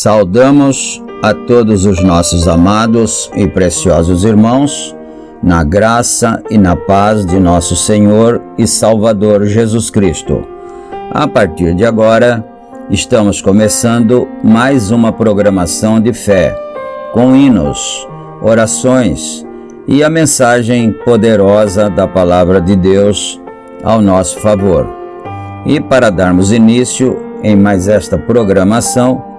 Saudamos a todos os nossos amados e preciosos irmãos, na graça e na paz de nosso Senhor e Salvador Jesus Cristo. A partir de agora, estamos começando mais uma programação de fé, com hinos, orações e a mensagem poderosa da Palavra de Deus ao nosso favor. E para darmos início em mais esta programação,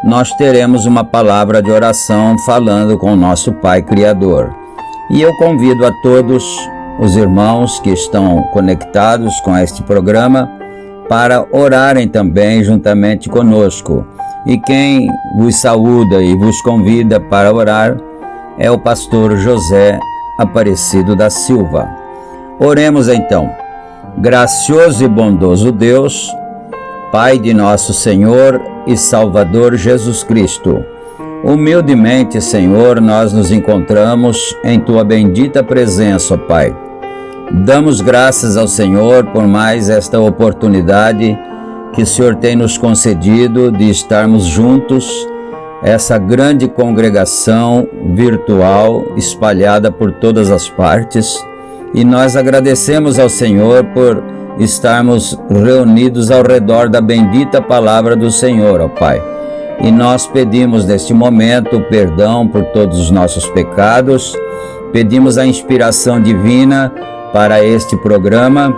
nós teremos uma palavra de oração falando com o nosso Pai Criador. E eu convido a todos os irmãos que estão conectados com este programa para orarem também juntamente conosco. E quem vos saúda e vos convida para orar é o pastor José Aparecido da Silva. Oremos então. Gracioso e bondoso Deus, Pai de nosso Senhor e Salvador Jesus Cristo, humildemente, Senhor, nós nos encontramos em Tua bendita presença, ó Pai. Damos graças ao Senhor por mais esta oportunidade que o Senhor tem nos concedido de estarmos juntos, essa grande congregação virtual espalhada por todas as partes, e nós agradecemos ao Senhor por estarmos reunidos ao redor da bendita palavra do Senhor, ó Pai. E nós pedimos neste momento perdão por todos os nossos pecados, pedimos a inspiração divina para este programa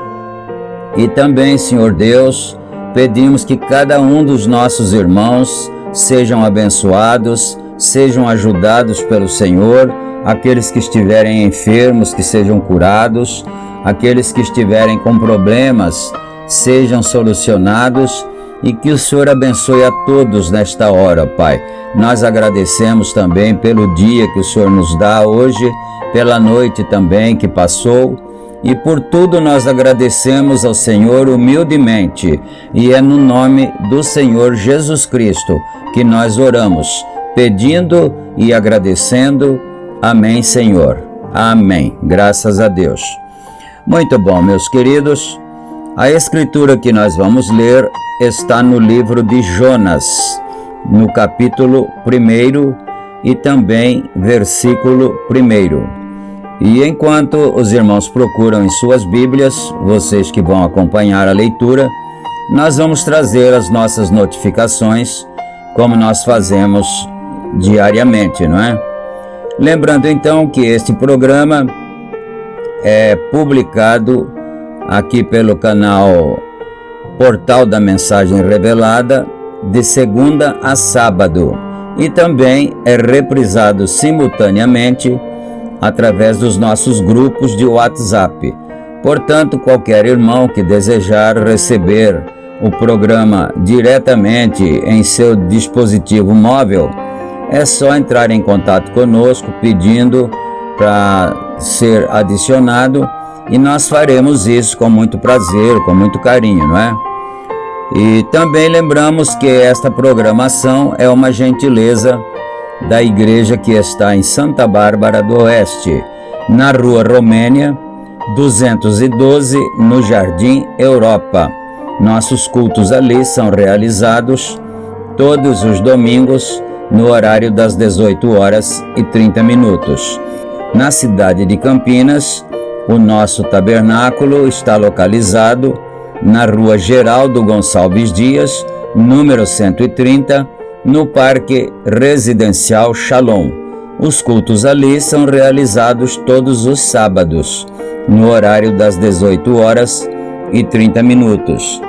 e também, Senhor Deus, pedimos que cada um dos nossos irmãos sejam abençoados, sejam ajudados pelo Senhor aqueles que estiverem enfermos, que sejam curados, aqueles que estiverem com problemas, sejam solucionados, e que o Senhor abençoe a todos nesta hora, Pai. Nós agradecemos também pelo dia que o Senhor nos dá hoje, pela noite também que passou, e por tudo nós agradecemos ao Senhor humildemente, e é no nome do Senhor Jesus Cristo que nós oramos, pedindo e agradecendo. Amém, Senhor. Amém. Graças a Deus. Muito bom, meus queridos. A escritura que nós vamos ler está no livro de Jonas, no capítulo 1 e também versículo 1. E enquanto os irmãos procuram em suas Bíblias, vocês que vão acompanhar a leitura, nós vamos trazer as nossas notificações, como nós fazemos diariamente, não é? Lembrando então que este programa é publicado aqui pelo canal Portal da Mensagem Revelada, de segunda a sábado, e também é reprisado simultaneamente através dos nossos grupos de WhatsApp. Portanto, qualquer irmão que desejar receber o programa diretamente em seu dispositivo móvel, é só entrar em contato conosco pedindo para ser adicionado, e nós faremos isso com muito prazer, com muito carinho, não é? E também lembramos que esta programação é uma gentileza da igreja que está em Santa Bárbara do Oeste, na Rua Romênia, 212, no Jardim Europa. Nossos cultos ali são realizados todos os domingos, no horário das 18h30. Na cidade de Campinas, o nosso tabernáculo está localizado na Rua Geraldo Gonçalves Dias, número 130, no Parque Residencial Shalom. Os cultos ali são realizados todos os sábados, no horário das 18h30.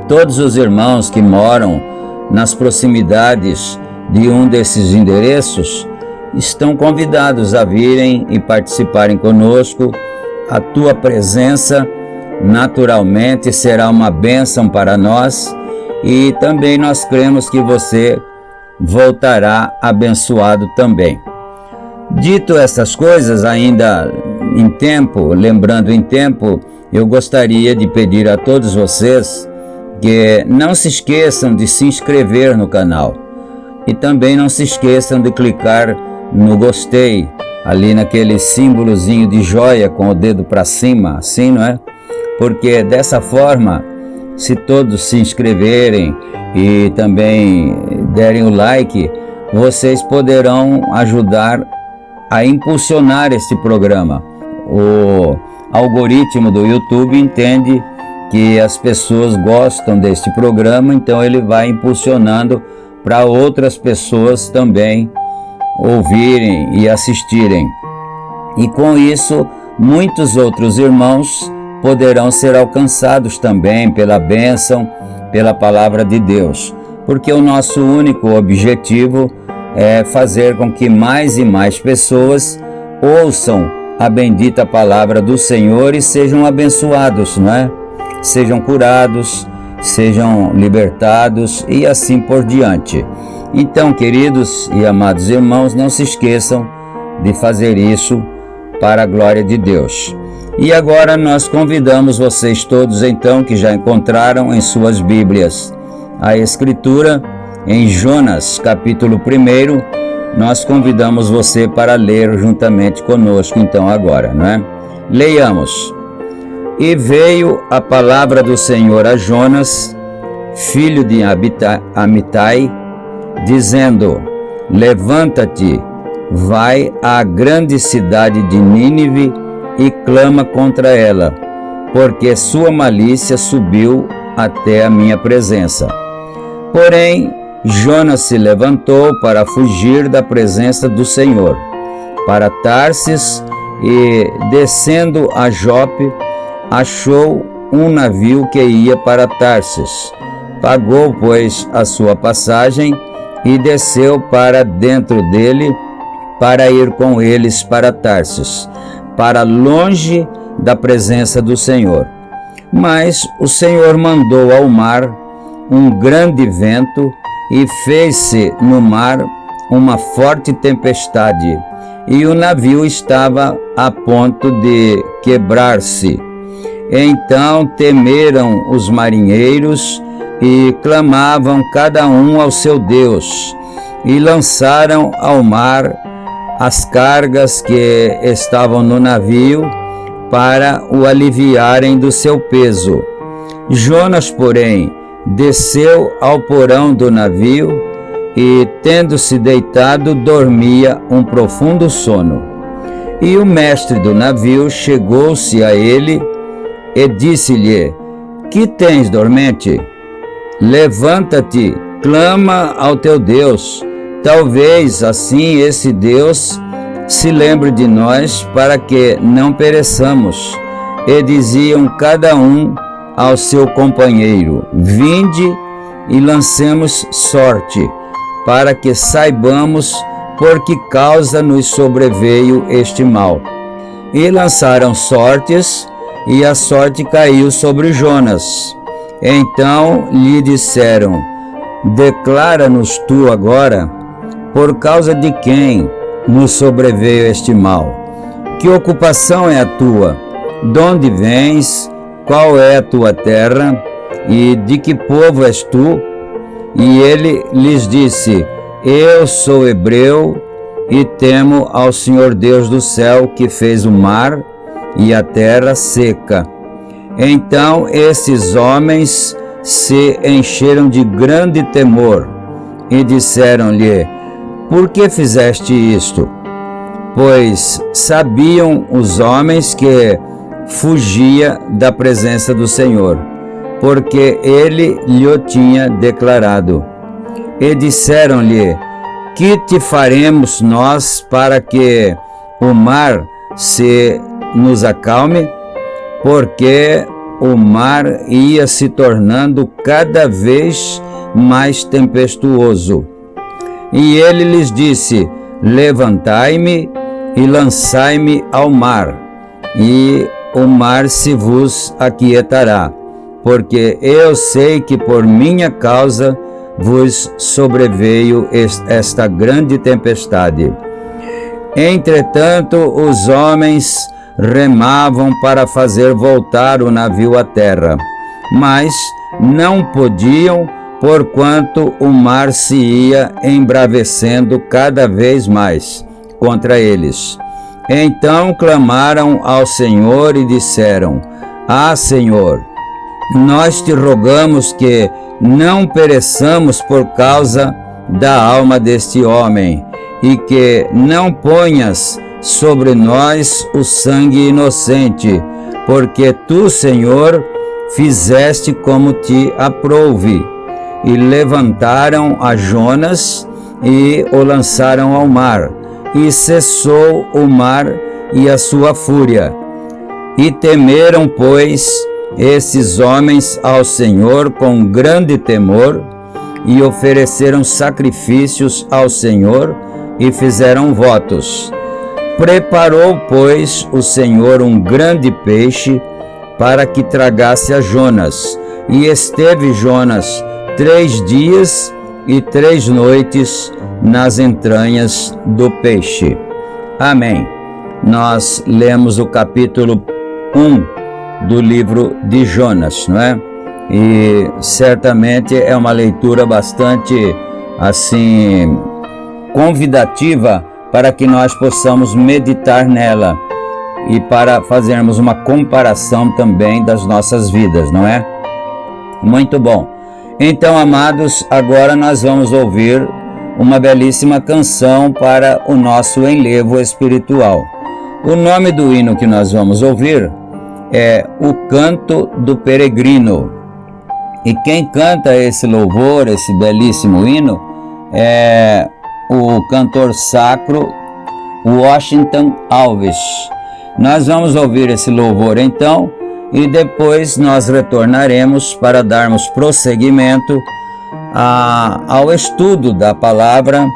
Todos os irmãos que moram nas proximidades de um desses endereços estão convidados a virem e participarem conosco. A tua presença naturalmente será uma bênção para nós, e também nós cremos que você voltará abençoado também. Dito essas coisas, ainda em tempo, lembrando em tempo, eu gostaria de pedir a todos vocês que não se esqueçam de se inscrever no canal, e também não se esqueçam de clicar no gostei, ali naquele símbolozinho de joia com o dedo para cima, assim, não é? Porque dessa forma, se todos se inscreverem e também derem o like, vocês poderão ajudar a impulsionar este programa. O algoritmo do YouTube entende que as pessoas gostam deste programa, então ele vai impulsionando para outras pessoas também ouvirem e assistirem. E com isso, muitos outros irmãos poderão ser alcançados também pela bênção, pela palavra de Deus, porque o nosso único objetivo é fazer com que mais e mais pessoas ouçam a bendita palavra do Senhor e sejam abençoados, não é? Sejam curados, sejam libertados e assim por diante. Então, queridos e amados irmãos, não se esqueçam de fazer isso para a glória de Deus. E agora nós convidamos vocês todos, então, que já encontraram em suas Bíblias a Escritura, em Jonas, capítulo 1, nós convidamos você para ler juntamente conosco, então, agora, não é? Leiamos. E veio a palavra do Senhor a Jonas, filho de Amitai, dizendo: levanta-te, vai à grande cidade de Nínive e clama contra ela, porque sua malícia subiu até a minha presença. Porém, Jonas se levantou para fugir da presença do Senhor, para Tarsis, e, descendo a Jope, achou um navio que ia para Tarsis. Pagou, pois, a sua passagem e desceu para dentro dele, para ir com eles para Tarsis, para longe da presença do Senhor. Mas o Senhor mandou ao mar um grande vento e fez-se no mar uma forte tempestade, e o navio estava a ponto de quebrar-se. Então temeram os marinheiros e clamavam cada um ao seu Deus, e lançaram ao mar as cargas que estavam no navio para o aliviarem do seu peso. Jonas, porém, desceu ao porão do navio e, tendo-se deitado, dormia um profundo sono. E o mestre do navio chegou-se a ele e disse-lhe: Que tens, dormente? Levanta-te, clama ao teu Deus. Talvez assim esse Deus se lembre de nós, para que não pereçamos. E diziam cada um ao seu companheiro: Vinde e lancemos sorte, para que saibamos por que causa nos sobreveio este mal. E lançaram sortes, e a sorte caiu sobre Jonas. Então lhe disseram: Declara-nos tu agora, por causa de quem nos sobreveio este mal. Que ocupação é a tua? De onde vens? Qual é a tua terra? E de que povo és tu? E ele lhes disse: Eu sou hebreu e temo ao Senhor Deus do céu, que fez o mar e a terra seca. Então esses homens se encheram de grande temor e disseram-lhe: Por que fizeste isto? Pois sabiam os homens que fugia da presença do Senhor, porque ele lhe tinha declarado. E disseram-lhe: Que te faremos nós para que o mar se nos acalme? Porque o mar ia se tornando cada vez mais tempestuoso. E ele lhes disse: Levantai-me e lançai-me ao mar, e o mar se vos aquietará, porque eu sei que por minha causa vos sobreveio esta grande tempestade. Entretanto, os homens remavam para fazer voltar o navio à terra, mas não podiam, porquanto o mar se ia embravecendo cada vez mais contra eles. Então clamaram ao Senhor e disseram: Ah, Senhor, nós te rogamos que não pereçamos por causa da alma deste homem, e que não ponhas sobre nós o sangue inocente, porque tu, Senhor, fizeste como te aprouve. E levantaram a Jonas e o lançaram ao mar, e cessou o mar e a sua fúria. E temeram, pois, esses homens ao Senhor com grande temor, e ofereceram sacrifícios ao Senhor e fizeram votos. Preparou, pois, o Senhor um grande peixe para que tragasse a Jonas, e esteve Jonas 3 dias e 3 noites nas entranhas do peixe. Amém. Nós lemos o capítulo 1 do livro de Jonas, não é? E certamente é uma leitura bastante, assim, convidativa para que nós possamos meditar nela e para fazermos uma comparação também das nossas vidas, não é? Muito bom. Então, amados, agora nós vamos ouvir uma belíssima canção para o nosso enlevo espiritual. O nome do hino que nós vamos ouvir é O Canto do Peregrino. E quem canta esse louvor, esse belíssimo hino, é o cantor sacro Washington Alves. Nós vamos ouvir esse louvor então, e depois nós retornaremos para darmos prosseguimento ao estudo da palavra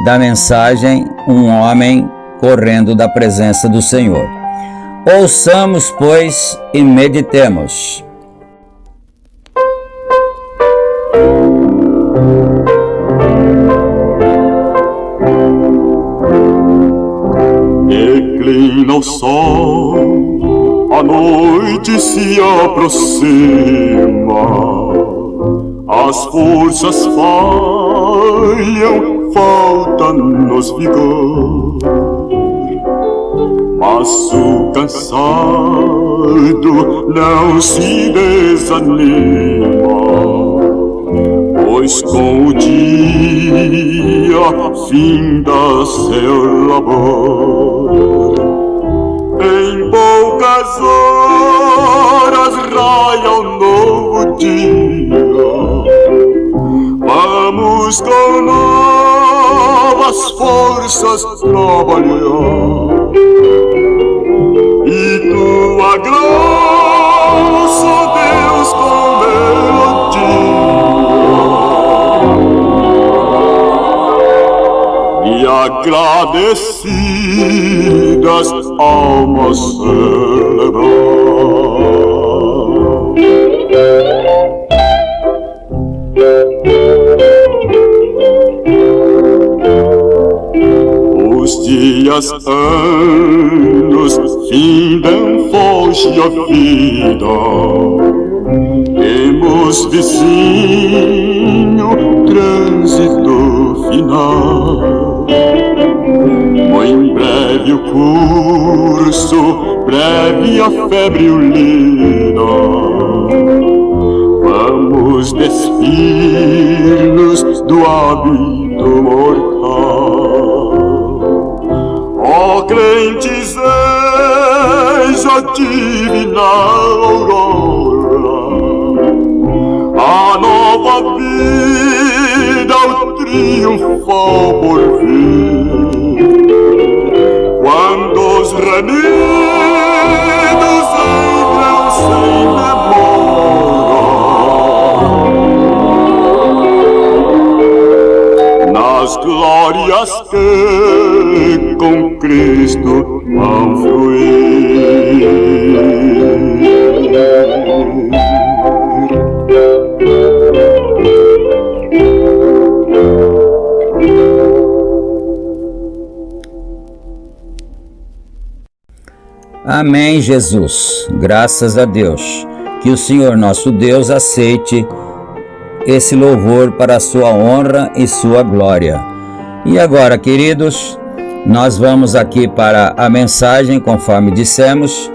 da mensagem Um Homem Correndo da Presença do Senhor. Ouçamos, pois, e meditemos. Declina o sol, a noite se aproxima, as forças falham, falta-nos vigor, mas o cansado não se desanima, pois com o dia finda seu labor. Em poucas horas raia um novo dia, vamos com novas forças trabalhar, e tua graça, Deus, com melodia, e agradecidas almas celebrar. Os dias, anos, findam, foge a vida, temos vizinho, trânsito final. Em breve o curso, breve a febre ulida, vamos despir-nos do hábito mortal. Ó crentes, eis a divina aurora, a nova vida, o triunfal porvir. Quando os remidos entram sem demora nas glórias que com Cristo vão fluir. Amém, Jesus. Graças a Deus. Que o Senhor nosso Deus aceite esse louvor para a sua honra e sua glória. E agora, queridos, nós vamos aqui para a mensagem, conforme dissemos,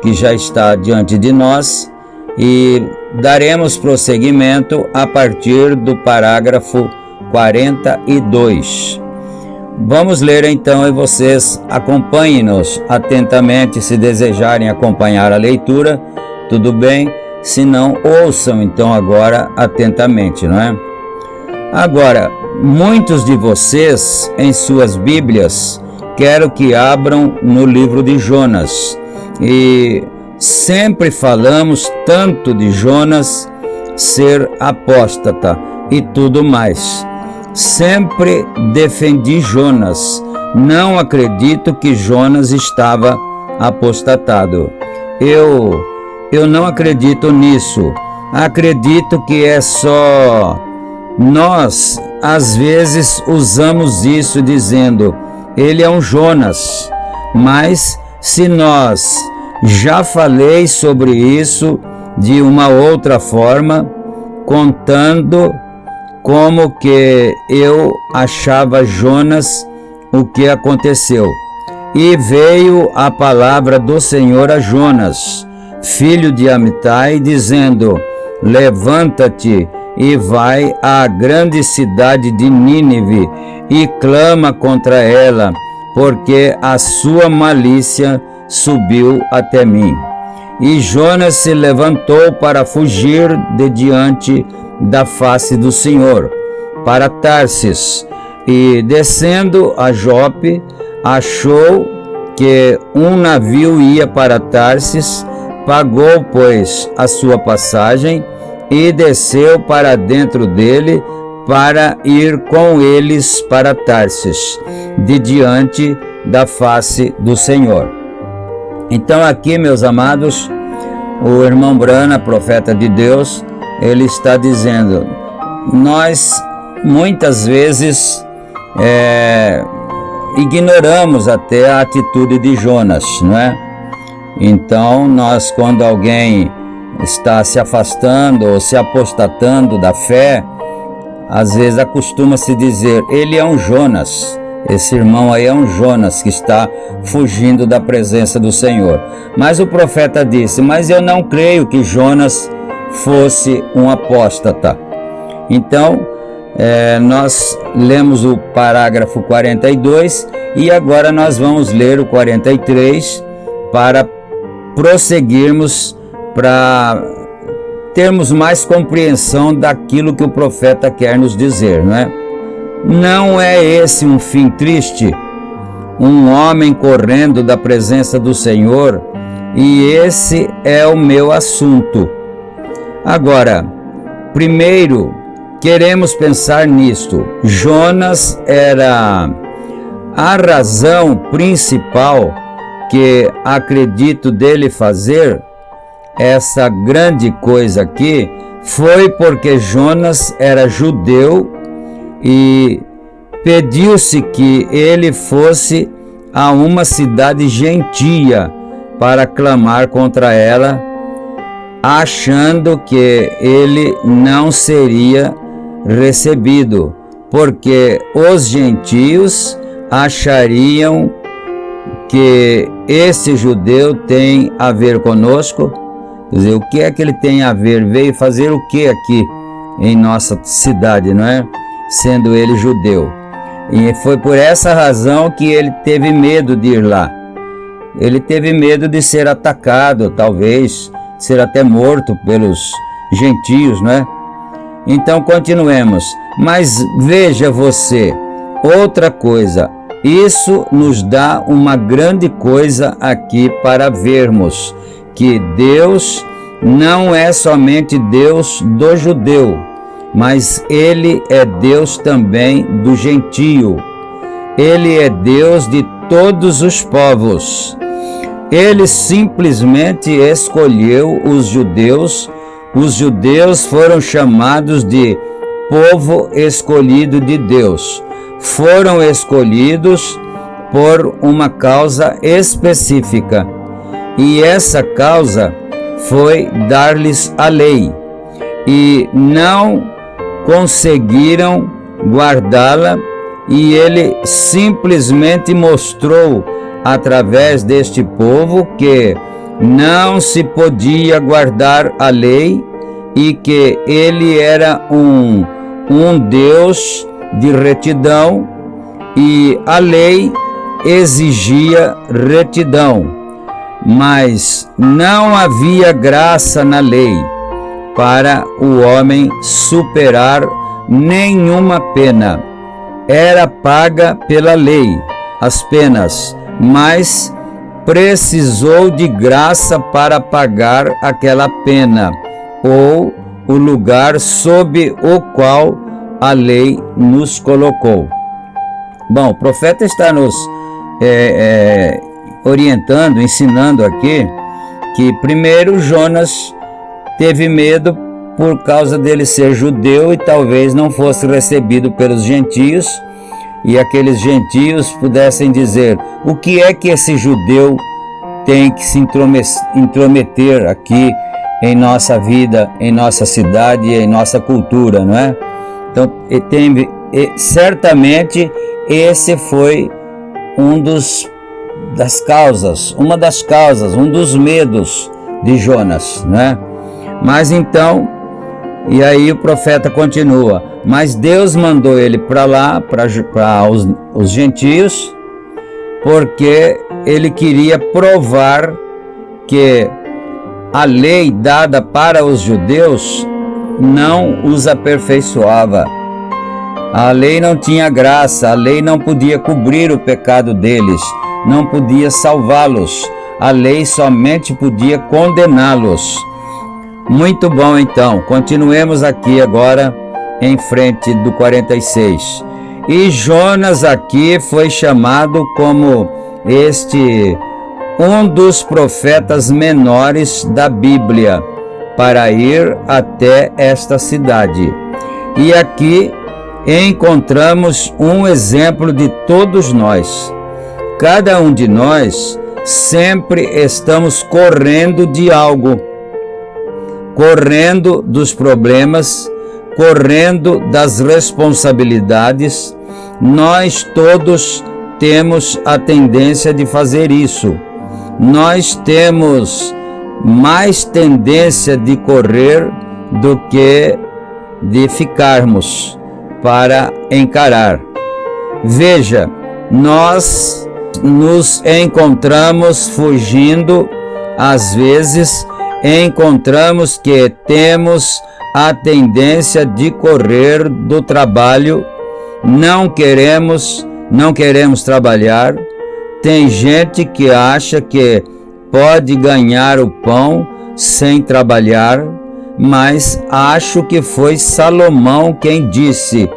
que já está diante de nós, e daremos prosseguimento a partir do parágrafo 42. Vamos ler então, e vocês acompanhem-nos atentamente. Se desejarem acompanhar a leitura, tudo bem, se não, ouçam então agora atentamente, não é? Agora, muitos de vocês em suas Bíblias, quero que abram no livro de Jonas, e sempre falamos tanto de Jonas ser apóstata e tudo mais. Sempre defendi Jonas. Não acredito que Jonas estava apostatado. Eu não acredito nisso. Acredito que é só nós, às vezes, usamos isso dizendo, ele é um Jonas. Mas se nós já falei sobre isso de uma outra forma, contando como que eu achava Jonas, o que aconteceu. E veio a palavra do Senhor a Jonas, filho de Amitai, dizendo, levanta-te e vai à grande cidade de Nínive e clama contra ela, porque a sua malícia subiu até mim. E Jonas se levantou para fugir de diante da face do Senhor, para Tarsis, e descendo a Jope, achou que um navio ia para Tarsis, pagou, pois, a sua passagem, e desceu para dentro dele, para ir com eles para Tarsis, de diante da face do Senhor. Então aqui, meus amados, o irmão Brana, profeta de Deus, ele está dizendo: nós muitas vezes ignoramos até a atitude de Jonas, não é? Então nós, quando alguém está se afastando ou se apostatando da fé, às vezes acostuma-se dizer: ele é um Jonas, esse irmão aí é um Jonas que está fugindo da presença do Senhor. Mas o profeta disse: mas eu não creio que Jonas fosse um apóstata. Então, nós lemos o parágrafo 42 e agora nós vamos ler o 43 para prosseguirmos, para termos mais compreensão daquilo que o profeta quer nos dizer, não é? Não é esse um fim triste? Um homem correndo da presença do Senhor, e esse é o meu assunto. Agora, primeiro, queremos pensar nisto. Jonas era a razão principal que acredito dele fazer essa grande coisa aqui, foi porque Jonas era judeu e pediu-se que ele fosse a uma cidade gentia para clamar contra ela, achando que ele não seria recebido, porque os gentios achariam que esse judeu tem a ver conosco. Quer dizer, o que é que ele tem a ver? Veio fazer o que aqui em nossa cidade, não é? Sendo ele judeu. E foi por essa razão que ele teve medo de ir lá. Ele teve medo de ser atacado, talvez ser até morto pelos gentios, não é? Então continuemos. Mas veja você, outra coisa, isso nos dá uma grande coisa aqui para vermos, que Deus não é somente Deus do judeu, mas Ele é Deus também do gentio. Ele é Deus de todos os povos. Ele simplesmente escolheu os judeus. Os judeus foram chamados de povo escolhido de Deus. Foram escolhidos por uma causa específica. E essa causa foi dar-lhes a lei. E não conseguiram guardá-la, e ele simplesmente mostrou através deste povo que não se podia guardar a lei e que ele era um Deus de retidão, e a lei exigia retidão, mas não havia graça na lei para o homem superar nenhuma pena. Era paga pela lei as penas, mas precisou de graça para pagar aquela pena, ou o lugar sob o qual a lei nos colocou. Bom, o profeta está nos orientando, ensinando aqui, que primeiro Jonas teve medo por causa dele ser judeu e talvez não fosse recebido pelos gentios, e aqueles gentios pudessem dizer: o que é que esse judeu tem que se intrometer aqui em nossa vida, em nossa cidade e em nossa cultura, não é? Então, certamente esse foi uma das causas, um dos medos de Jonas, não é? Mas então, e aí o profeta continua: mas Deus mandou ele para lá, para os gentios, porque ele queria provar que a lei dada para os judeus não os aperfeiçoava. A lei não tinha graça, a lei não podia cobrir o pecado deles, não podia salvá-los, a lei somente podia condená-los. Muito bom, então, continuemos aqui agora em frente do 46. E Jonas aqui foi chamado como um dos profetas menores da Bíblia, para ir até esta cidade. E aqui encontramos um exemplo de todos nós. Cada um de nós sempre estamos correndo de algo, correndo dos problemas, correndo das responsabilidades. Nós todos temos a tendência de fazer isso. Nós temos mais tendência de correr do que de ficarmos para encarar. Veja, nós nos encontramos fugindo, às vezes encontramos que temos a tendência de correr do trabalho, não queremos trabalhar. Tem gente que acha que pode ganhar o pão sem trabalhar, mas acho que foi Salomão quem disse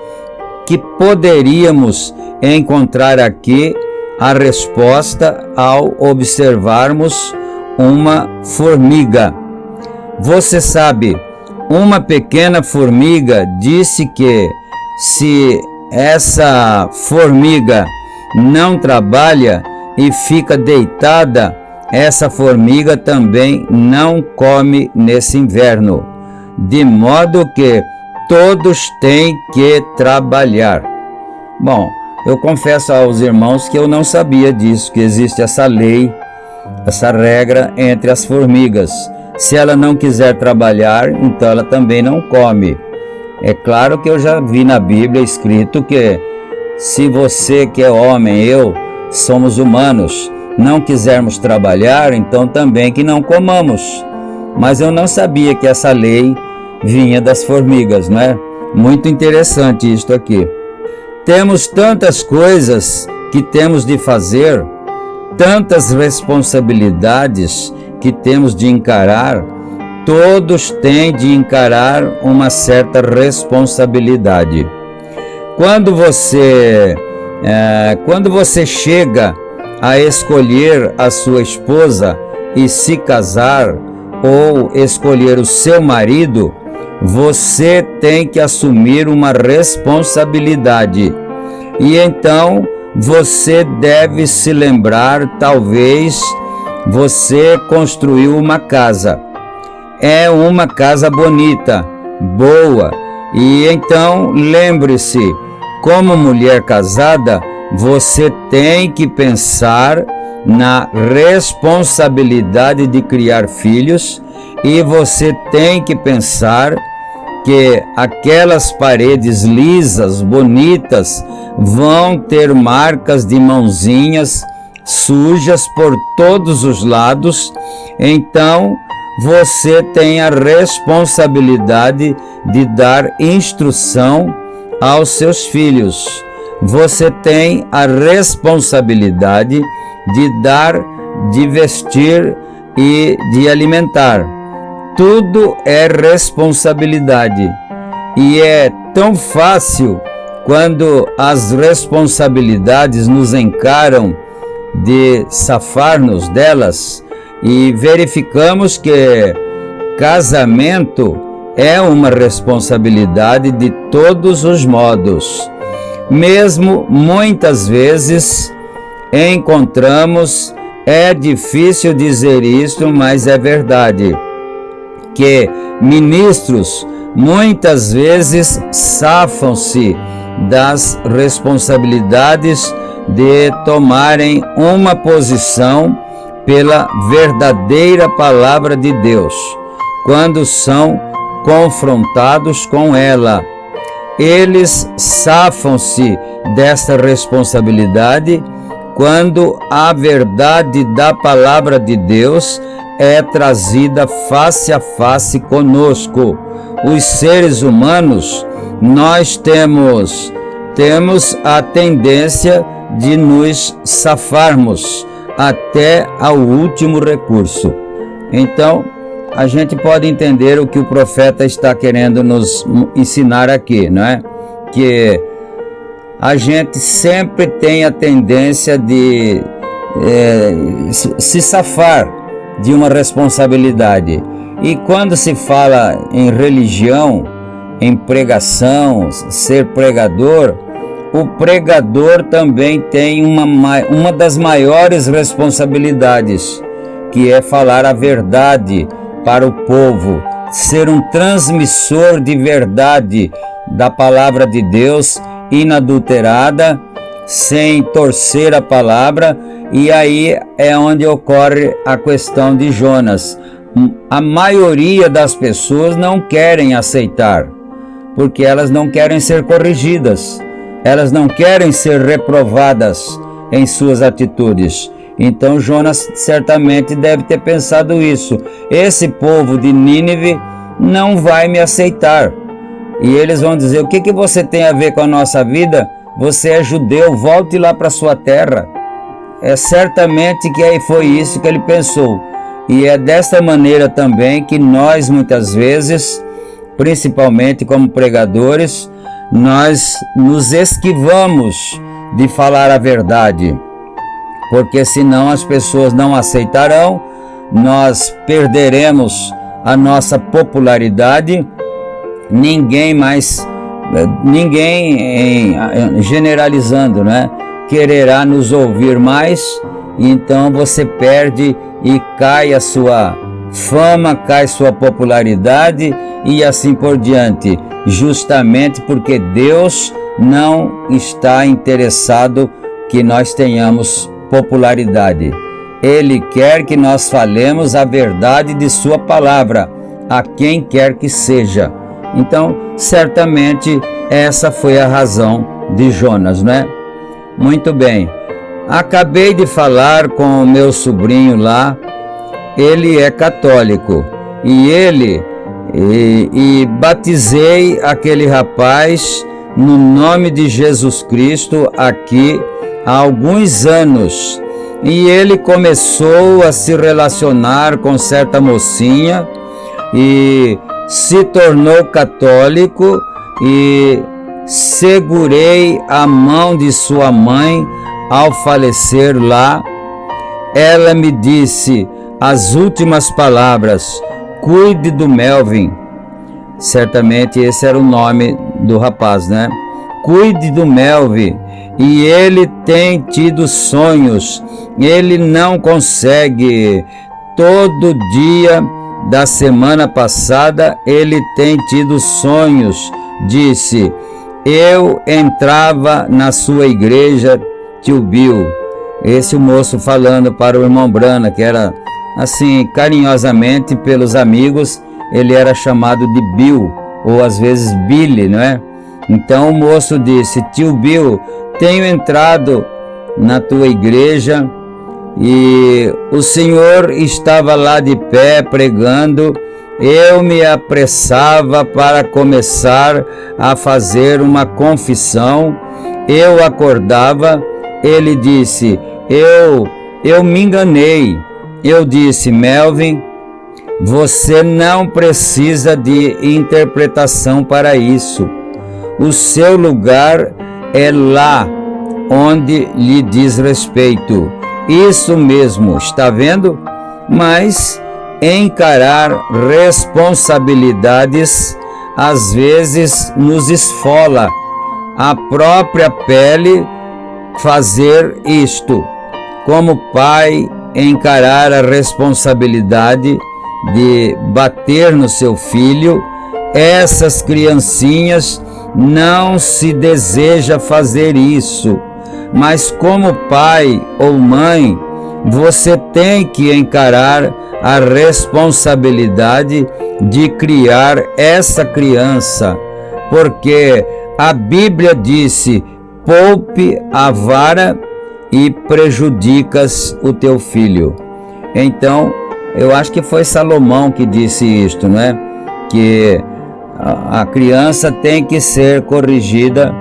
que poderíamos encontrar aqui a resposta ao observarmos uma formiga. Você sabe, uma pequena formiga disse que se essa formiga não trabalha e fica deitada, essa formiga também não come nesse inverno, de modo que todos têm que trabalhar. Bom, eu confesso aos irmãos que eu não sabia disso, que existe essa lei, essa regra entre as formigas. Se ela não quiser trabalhar, então ela também não come. É claro que eu já vi na Bíblia escrito que se você que é homem, eu, somos humanos, não quisermos trabalhar, então também que não comamos. Mas eu não sabia que essa lei vinha das formigas, não é? Muito interessante isto aqui. Temos tantas coisas que temos de fazer, tantas responsabilidades que temos de encarar. Todos têm de encarar uma certa responsabilidade. Quando você chega a escolher a sua esposa e se casar, ou escolher o seu marido, você tem que assumir uma responsabilidade. E então você deve se lembrar, talvez você construiu uma casa. É uma casa bonita, boa. E então lembre-se, como mulher casada, você tem que pensar na responsabilidade de criar filhos, e você tem que pensar que aquelas paredes lisas, bonitas, vão ter marcas de mãozinhas sujas por todos os lados. Então você tem a responsabilidade de dar instrução aos seus filhos. Você tem a responsabilidade de dar, de vestir e de alimentar. Tudo é responsabilidade. E é tão fácil quando as responsabilidades nos encaram de safar-nos delas, e verificamos que casamento é uma responsabilidade de todos os modos. Mesmo muitas vezes encontramos, é difícil dizer isso, mas é verdade, que ministros muitas vezes safam-se das responsabilidades de tomarem uma posição pela verdadeira palavra de Deus, quando são confrontados com ela. Eles safam-se desta responsabilidade quando a verdade da palavra de Deus é trazida face a face conosco. Os seres humanos, nós temos a tendência de nos safarmos até ao último recurso. Então, a gente pode entender o que o profeta está querendo nos ensinar aqui, não é? Que a gente sempre tem a tendência de se safar de uma responsabilidade. E quando se fala em religião, em pregação, ser pregador, o pregador também tem uma das maiores responsabilidades, que é falar a verdade para o povo, ser um transmissor de verdade da palavra de Deus, inadulterada, sem torcer a palavra. E aí é onde ocorre a questão de Jonas. A maioria das pessoas não querem aceitar, porque elas não querem ser corrigidas, elas não querem ser reprovadas em suas atitudes. Então Jonas certamente deve ter pensado isso: esse povo de Nínive não vai me aceitar. E eles vão dizer: o que você tem a ver com a nossa vida? Você é judeu, volte lá para sua terra. É certamente que aí foi isso que ele pensou. E é desta maneira também que nós muitas vezes, principalmente como pregadores, nós nos esquivamos de falar a verdade, porque senão as pessoas não aceitarão, nós perderemos a nossa popularidade, ninguém, generalizando, né, quererá nos ouvir mais. Então você perde e cai a sua fama, cai sua popularidade e assim por diante, justamente porque Deus não está interessado que nós tenhamos popularidade. Ele quer que nós falemos a verdade de sua palavra, a quem quer que seja. Então, certamente, essa foi a razão de Jonas, né? Muito bem. Acabei de falar com o meu sobrinho lá, ele é católico, e batizei aquele rapaz no nome de Jesus Cristo aqui há alguns anos. E ele começou a se relacionar com certa mocinha e se tornou católico, e segurei a mão de sua mãe ao falecer lá. Ela me disse as últimas palavras: cuide do Melvin. Certamente esse era o nome do rapaz, né? Cuide do Melvin. E ele tem tido sonhos, ele não consegue. Todo dia da semana passada ele tem tido sonhos. Disse: eu entrava na sua igreja, tio Bill. Esse o moço falando para o irmão Brana, que era assim, carinhosamente pelos amigos, ele era chamado de Bill, ou às vezes Billy, não é? Então o moço disse: tio Bill, tenho entrado na tua igreja e o senhor estava lá de pé pregando. Eu me apressava para começar a fazer uma confissão. Eu acordava. Ele disse: eu me enganei. Eu disse: Melvin, você não precisa de interpretação para isso. O seu lugar é lá onde lhe diz respeito. Isso mesmo, está vendo? Mas encarar responsabilidades às vezes nos esfola a própria pele fazer isto. Como pai, encarar a responsabilidade de bater no seu filho, essas criancinhas não se deseja fazer isso, mas como pai ou mãe, você tem que encarar a responsabilidade de criar essa criança, porque a Bíblia disse: poupe a vara e prejudicas o teu filho. Então, eu acho que foi Salomão que disse isto, né? Que a criança tem que ser corrigida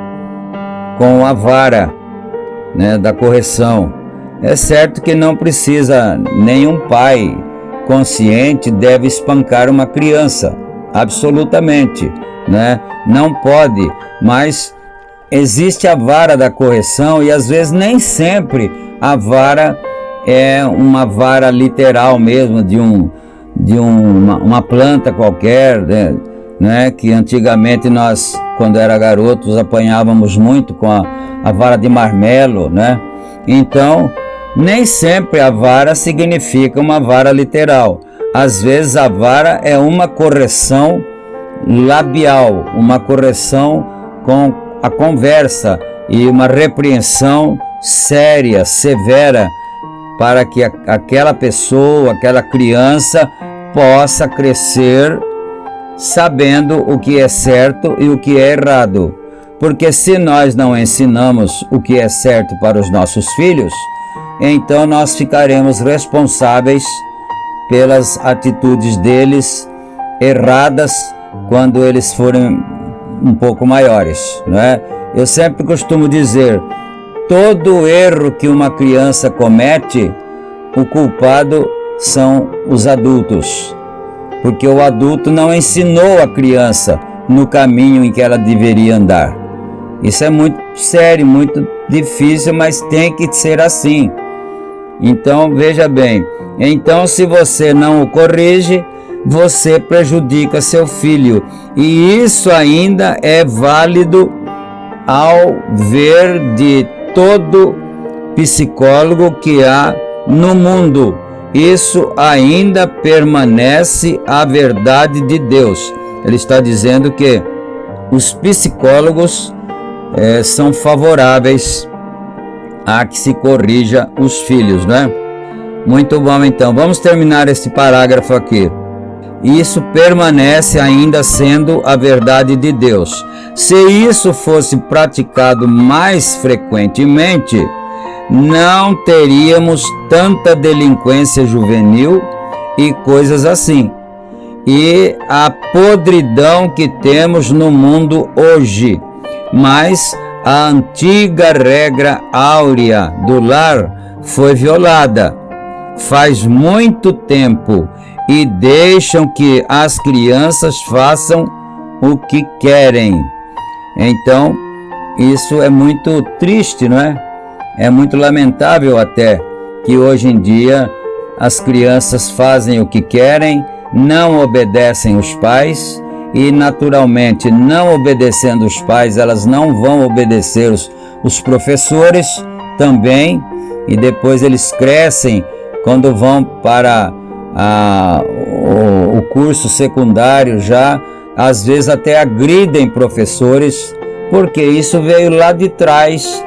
com a vara, né, da correção. É certo que não precisa nenhum pai consciente deve espancar uma criança, absolutamente, né? Não pode, mas existe a vara da correção e às vezes nem sempre a vara é uma vara literal mesmo uma planta qualquer, né? Que antigamente nós, quando era garotos, apanhávamos muito com a vara de marmelo, né? Então, nem sempre a vara significa uma vara literal. Às vezes a vara é uma correção labial, uma correção com a conversa e uma repreensão séria, severa, para que aquela pessoa, aquela criança possa crescer sabendo o que é certo e o que é errado. Porque se nós não ensinamos o que é certo para os nossos filhos, então nós ficaremos responsáveis pelas atitudes deles erradas quando eles forem um pouco maiores, não é? Eu sempre costumo dizer, todo erro que uma criança comete, o culpado são os adultos, porque o adulto não ensinou a criança no caminho em que ela deveria andar. Isso é muito sério, muito difícil, mas tem que ser assim. Então, veja bem, então se você não o corrige, você prejudica seu filho. E isso ainda é válido ao ver de todo psicólogo que há no mundo. Isso ainda permanece a verdade de Deus. Ele está dizendo que os psicólogos são favoráveis a que se corrija os filhos, né? Muito bom, então. Vamos terminar este parágrafo aqui. Isso permanece ainda sendo a verdade de Deus. Se isso fosse praticado mais frequentemente, não teríamos tanta delinquência juvenil e coisas assim. E a podridão que temos no mundo hoje. Mas a antiga regra áurea do lar foi violada faz muito tempo e deixam que as crianças façam o que querem. Então, isso é muito triste, não é? É muito lamentável até que hoje em dia as crianças fazem o que querem, não obedecem os pais e, naturalmente, não obedecendo os pais, elas não vão obedecer os professores também, e depois eles crescem quando vão para o curso secundário já, às vezes até agridem professores, porque isso veio lá de trás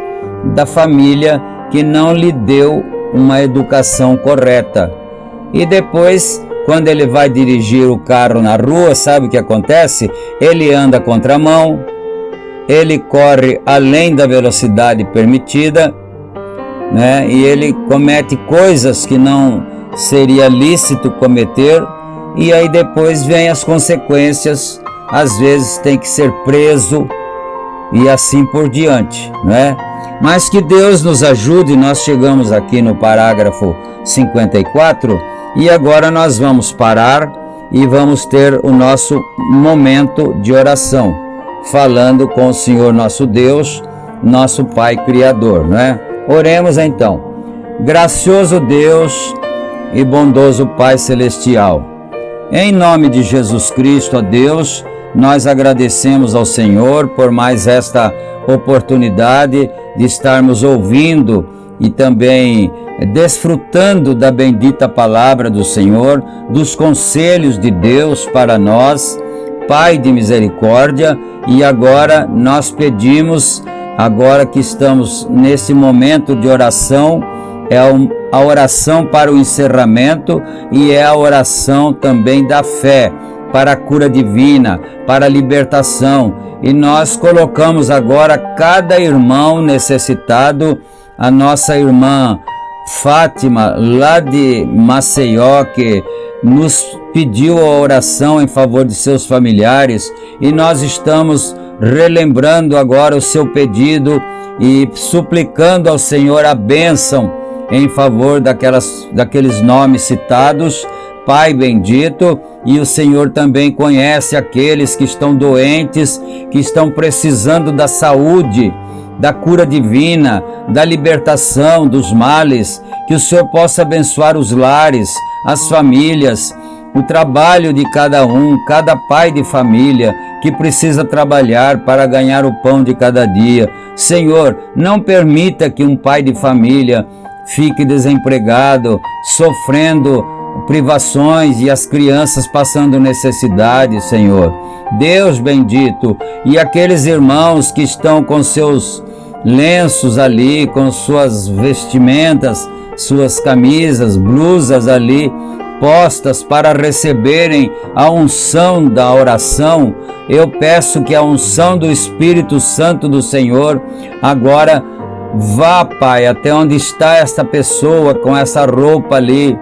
da família que não lhe deu uma educação correta. E depois, quando ele vai dirigir o carro na rua, sabe o que acontece? Ele anda contramão, ele corre além da velocidade permitida, né? E ele comete coisas que não seria lícito cometer, e aí depois vem as consequências, às vezes tem que ser preso e assim por diante, né? Mas que Deus nos ajude. Nós chegamos aqui no parágrafo 54 e agora nós vamos parar e vamos ter o nosso momento de oração, falando com o Senhor nosso Deus, nosso Pai Criador, né? Oremos então. Gracioso Deus e bondoso Pai Celestial, em nome de Jesus Cristo, ó Deus, nós agradecemos ao Senhor por mais esta oportunidade de estarmos ouvindo e também desfrutando da bendita palavra do Senhor, dos conselhos de Deus para nós, Pai de misericórdia. E agora nós pedimos, agora que estamos nesse momento de oração, é a oração para o encerramento e é a oração também da fé, para a cura divina, para a libertação. E nós colocamos agora cada irmão necessitado, a nossa irmã Fátima, lá de Maceió, que nos pediu a oração em favor de seus familiares, e nós estamos relembrando agora o seu pedido e suplicando ao Senhor a bênção em favor daqueles nomes citados, Pai bendito, e o Senhor também conhece aqueles que estão doentes, que estão precisando da saúde, da cura divina, da libertação dos males, que o Senhor possa abençoar os lares, as famílias, o trabalho de cada pai de família que precisa trabalhar para ganhar o pão de cada dia. Senhor, não permita que um pai de família fique desempregado, sofrendo privações e as crianças passando necessidade, Senhor. Deus bendito, e aqueles irmãos que estão com seus lenços ali, com suas vestimentas, suas camisas, blusas ali, postas para receberem a unção da oração, eu peço que a unção do Espírito Santo do Senhor agora vá, Pai, até onde está esta pessoa com essa roupa ali,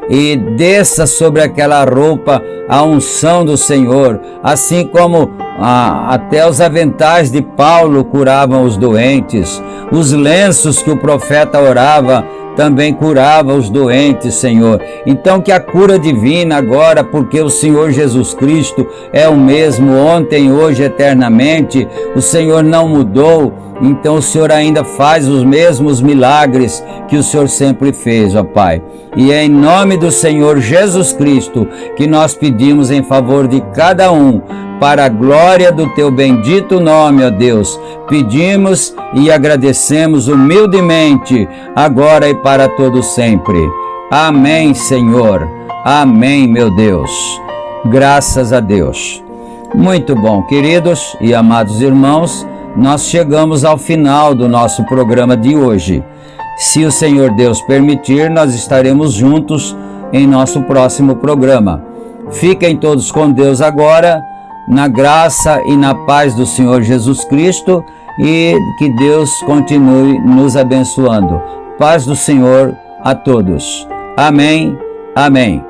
e desça sobre aquela roupa a unção do Senhor, assim como até os aventais de Paulo curavam os doentes, os lenços que o profeta orava também curava os doentes, Senhor. Então que a cura divina agora, porque o Senhor Jesus Cristo é o mesmo ontem, hoje, eternamente, o Senhor não mudou, então o Senhor ainda faz os mesmos milagres que o Senhor sempre fez, ó Pai. E é em nome do Senhor Jesus Cristo que nós pedimos em favor de cada um, para a glória do teu bendito nome, ó Deus. Pedimos e agradecemos humildemente, agora e para todo sempre. Amém, Senhor. Amém, meu Deus. Graças a Deus. Muito bom, queridos e amados irmãos, nós chegamos ao final do nosso programa de hoje. Se o Senhor Deus permitir, nós estaremos juntos em nosso próximo programa. Fiquem todos com Deus agora, na graça e na paz do Senhor Jesus Cristo, e que Deus continue nos abençoando. Paz do Senhor a todos. Amém. Amém.